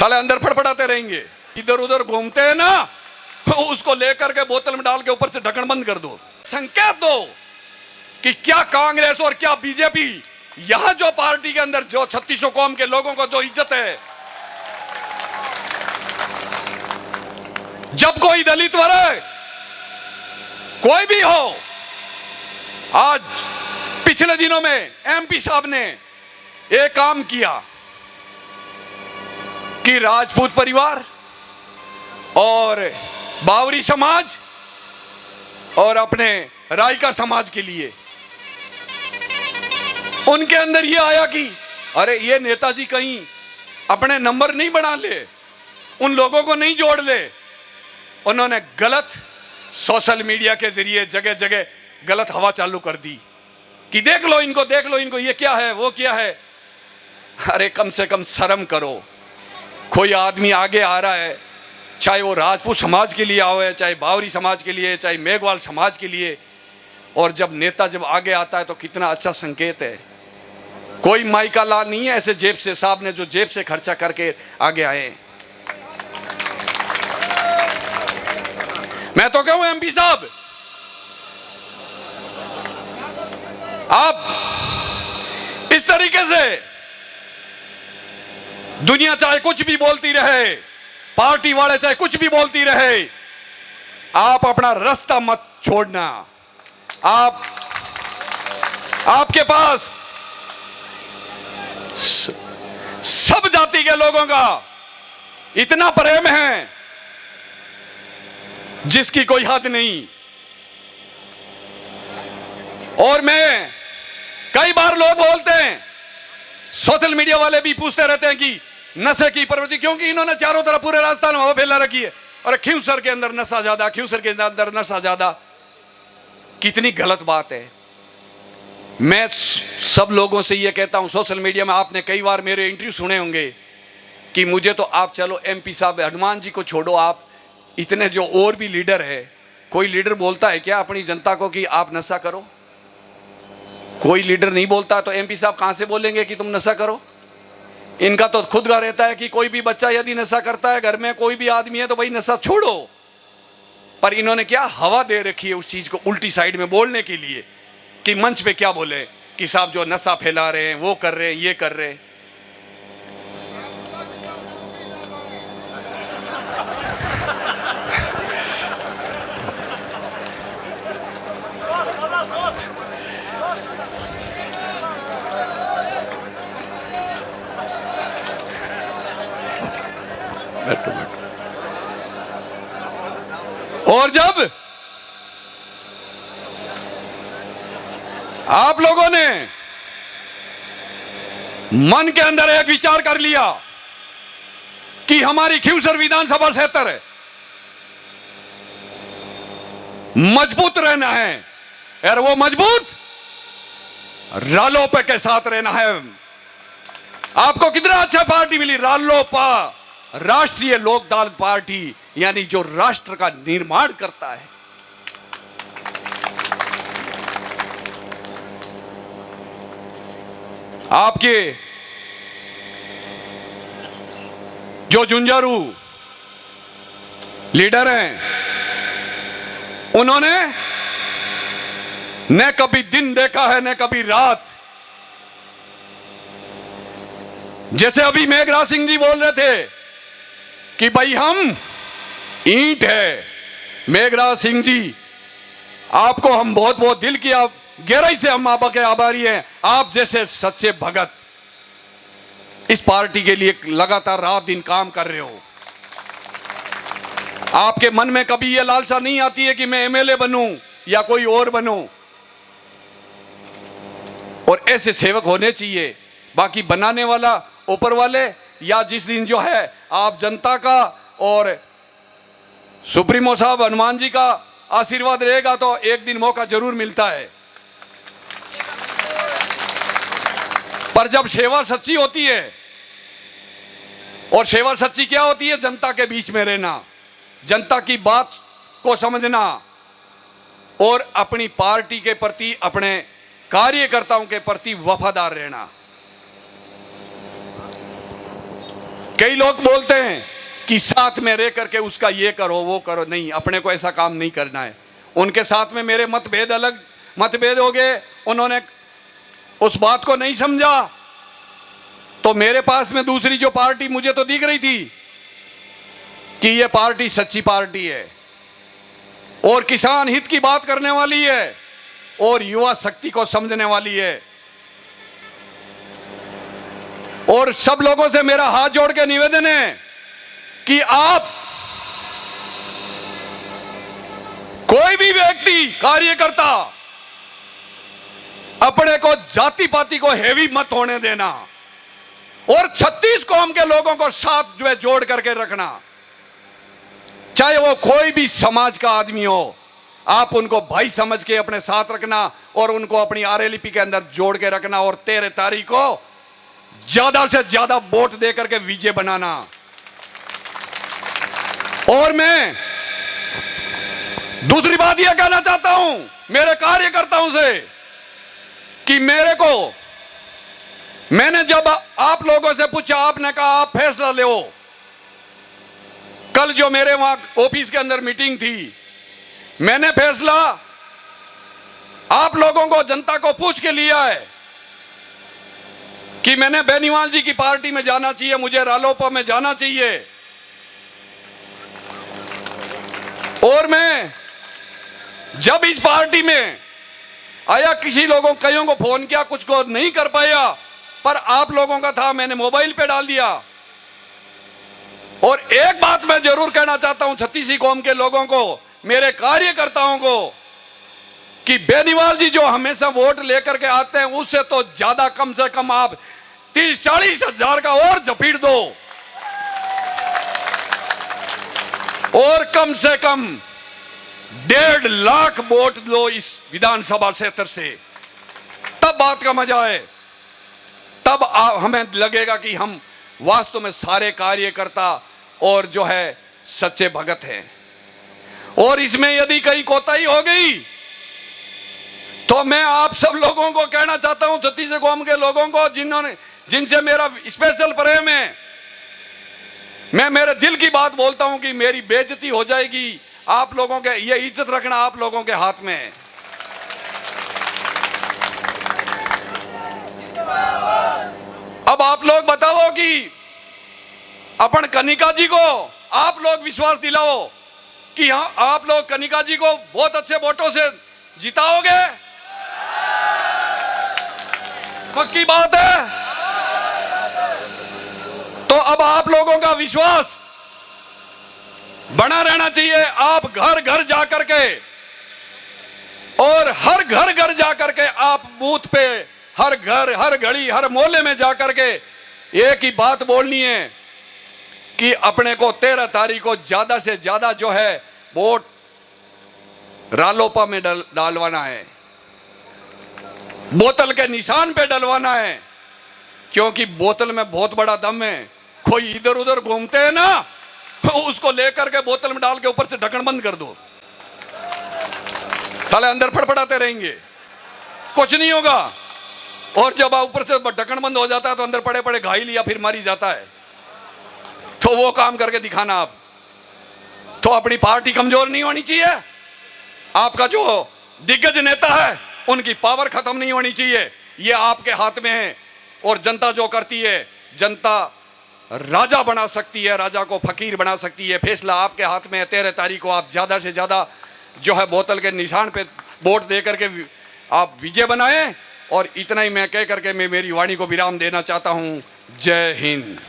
साले अंदर फड़फड़ाते रहेंगे, इधर उधर घूमते हैं ना, उसको लेकर के बोतल में डाल के ऊपर से ढक्कन बंद कर दो। संकेत दो कि क्या कांग्रेस और क्या बीजेपी, यहां जो पार्टी के अंदर जो 3600 कौम के लोगों को जो इज्जत है, जब कोई दलित वर्ग कोई भी हो, आज पिछले दिनों में एमपी साहब ने एक काम किया कि राजपूत परिवार और बावरी समाज और अपने रायका समाज के लिए उनके अंदर यह आया कि अरे ये नेताजी कहीं अपने नंबर नहीं बना ले, उन लोगों को नहीं जोड़ ले। उन्होंने गलत सोशल मीडिया के जरिए जगह जगह गलत हवा चालू कर दी कि देख लो इनको, देख लो इनको, ये क्या है वो क्या है। अरे कम से कम शर्म करो। कोई आदमी आगे आ रहा है, चाहे वो राजपूत समाज के लिए आए, चाहे बावरी समाज के लिए, चाहे मेघवाल समाज के लिए, और जब नेता जब आगे आता है तो कितना अच्छा संकेत है। कोई माई का लाल नहीं है ऐसे जेब से, साहब ने जो जेब से खर्चा करके आगे आए। मैं तो कहूं एमपी साहब, आप इस तरीके से दुनिया चाहे कुछ भी बोलती रहे, पार्टी वाले चाहे कुछ भी बोलती रहे, आप अपना रास्ता मत छोड़ना। आपके पास सब जाति के लोगों का इतना प्रेम है जिसकी कोई हद नहीं। और मैं कई बार लोग बोलते हैं, सोशल मीडिया वाले भी पूछते रहते हैं कि नशे की प्रवृत्ति, क्योंकि इन्होंने चारों तरफ पूरे राजस्थान में हवा फैला रखी है, और खींवसर के अंदर नशा ज्यादा, खींवसर के अंदर नशा ज्यादा। कितनी गलत बात है। मैं सब लोगों से यह कहता हूं, सोशल मीडिया में आपने कई बार मेरे इंटरव्यू सुने होंगे कि मुझे तो आप चलो एमपी साहब, हनुमान जी को छोड़ो, आप इतने जो और भी लीडर है, कोई लीडर बोलता है क्या अपनी जनता को कि आप नशा करो? कोई लीडर नहीं बोलता, तो एमपी साहब कहां से बोलेंगे कि तुम नशा करो? इनका तो खुद का रहता है कि कोई भी बच्चा यदि नशा करता है, घर में कोई भी आदमी है, तो भाई नशा छोड़ो। पर इन्होंने क्या हवा दे रखी है उस चीज को उल्टी साइड में बोलने के लिए कि मंच पे क्या बोले कि साहब जो नशा फैला रहे हैं, वो कर रहे हैं, ये कर रहे हैं। और जब आप लोगों ने मन के अंदर एक विचार कर लिया कि हमारी खींवसर विधानसभा क्षेत्र है, मजबूत रहना है, और वो मजबूत रालोपा के साथ रहना है। आपको कितना अच्छा पार्टी मिली, रालोपा, राष्ट्रीय लोकदल पार्टी, यानी जो राष्ट्र का निर्माण करता है। आपके जो झुंझारू लीडर हैं, उन्होंने न कभी दिन देखा है न कभी रात। जैसे अभी मेघराज सिंह जी बोल रहे थे कि भाई हम ईंट है। मेघराज सिंह जी, आपको हम बहुत बहुत दिल की गहराई से हम आपके आभारी हैं। आप जैसे सच्चे भगत इस पार्टी के लिए लगातार रात दिन काम कर रहे हो। आपके मन में कभी यह लालसा नहीं आती है कि मैं एमएलए बनूं या कोई और बनूं, और ऐसे सेवक होने चाहिए। बाकी बनाने वाला ऊपर वाले, या जिस दिन जो है आप जनता का और सुप्रीमो साहब हनुमान जी का आशीर्वाद रहेगा तो एक दिन मौका जरूर मिलता है। पर जब सेवा सच्ची होती है, और सेवा सच्ची क्या होती है? जनता के बीच में रहना, जनता की बात को समझना, और अपनी पार्टी के प्रति, अपने कार्यकर्ताओं के प्रति वफादार रहना। कई लोग बोलते हैं कि साथ में रह करके उसका ये करो वो करो, नहीं, अपने को ऐसा काम नहीं करना है। उनके साथ में मेरे मतभेद हो गए, उन्होंने उस बात को नहीं समझा, तो मेरे पास में दूसरी जो पार्टी मुझे तो दिख रही थी कि ये पार्टी सच्ची पार्टी है और किसान हित की बात करने वाली है और युवा शक्ति को समझने वाली है। और सब लोगों से मेरा हाथ जोड़ के निवेदन है कि आप कोई भी व्यक्ति, कार्यकर्ता अपने को जाति पाति को हेवी मत होने देना और 36 कौम के लोगों को साथ जो है जोड़ करके रखना। चाहे वो कोई भी समाज का आदमी हो, आप उनको भाई समझ के अपने साथ रखना और उनको अपनी आरएलपी के अंदर जोड़ के रखना और 13 तारीख को ज्यादा से ज्यादा वोट दे करके विजय बनाना। और मैं दूसरी बात यह कहना चाहता हूं मेरे कार्यकर्ताओं से कि मैंने जब आप लोगों से पूछा, आपने कहा आप फैसला लो। कल जो मेरे वहां ऑफिस के अंदर मीटिंग थी, मैंने फैसला आप लोगों को, जनता को पूछ के लिया है कि मैंने बेनीवाल जी की पार्टी में जाना चाहिए, मुझे रालोपा में जाना चाहिए। और मैं जब इस पार्टी में आया, कईयों को फोन किया, कुछ को नहीं कर पाया, पर आप लोगों का था, मैंने मोबाइल पे डाल दिया। और एक बात मैं जरूर कहना चाहता हूं 36 कौम के लोगों को, मेरे कार्यकर्ताओं को, कि बेनीवाल जी जो हमेशा वोट लेकर के आते हैं उससे तो ज्यादा, कम से कम आप 30-40 हजार का और झपीट दो और कम से कम 1.5 लाख वोट लो इस विधानसभा क्षेत्र से, तब बात का मजा है। तब हमें लगेगा कि हम वास्तव में सारे कार्यकर्ता और जो है सच्चे भगत हैं। और इसमें यदि कहीं कोताही हो गई तो मैं आप सब लोगों को कहना चाहता हूं, 36 कौम के लोगों को जिनसे मेरा स्पेशल प्रेम है, मैं मेरे दिल की बात बोलता हूं कि मेरी बेइज्जती हो जाएगी। आप लोगों के, ये इज्जत रखना आप लोगों के हाथ में है। अब आप लोग बताओ कि अपन कनिका जी को आप लोग विश्वास दिलाओ कि हाँ, आप लोग कनिका जी को बहुत अच्छे वोटों से जिताओगे। पक्की बात है। तो अब आप लोगों का विश्वास बना रहना चाहिए। आप घर घर जाकर के और हर घर जाकर के आप बूथ पे, हर घर, हर घड़ी, हर मोहल्ले में जाकर के एक ही बात बोलनी है कि अपने को 13 तारीख को ज्यादा से ज्यादा जो है वोट रालोपा में डालवाना है, बोतल के निशान पे डलवाना है, क्योंकि बोतल में बहुत बड़ा दम है। कोई इधर उधर घूमते हैं ना, उसको लेकर के बोतल में डाल के ऊपर से ढक्कन बंद कर दो, साले अंदर फड़फड़ाते रहेंगे, कुछ नहीं होगा। और जब ऊपर से ढक्कन बंद हो जाता है तो अंदर पड़े पड़े घायल या फिर मरी जाता है। तो वो काम करके दिखाना आप। तो अपनी पार्टी कमजोर नहीं होनी चाहिए। आपका जो दिग्गज नेता है उनकी पावर खत्म नहीं होनी चाहिए। ये आपके हाथ में है। और जनता जो करती है, जनता राजा बना सकती है, राजा को फकीर बना सकती है। फैसला आपके हाथ में है। 13 तारीख को आप ज्यादा से ज्यादा जो है बोतल के निशान पे वोट दे करके आप विजय बनाएं। और इतना ही मैं कह करके मैं मेरी वाणी को विराम देना चाहता हूं। जय हिंद।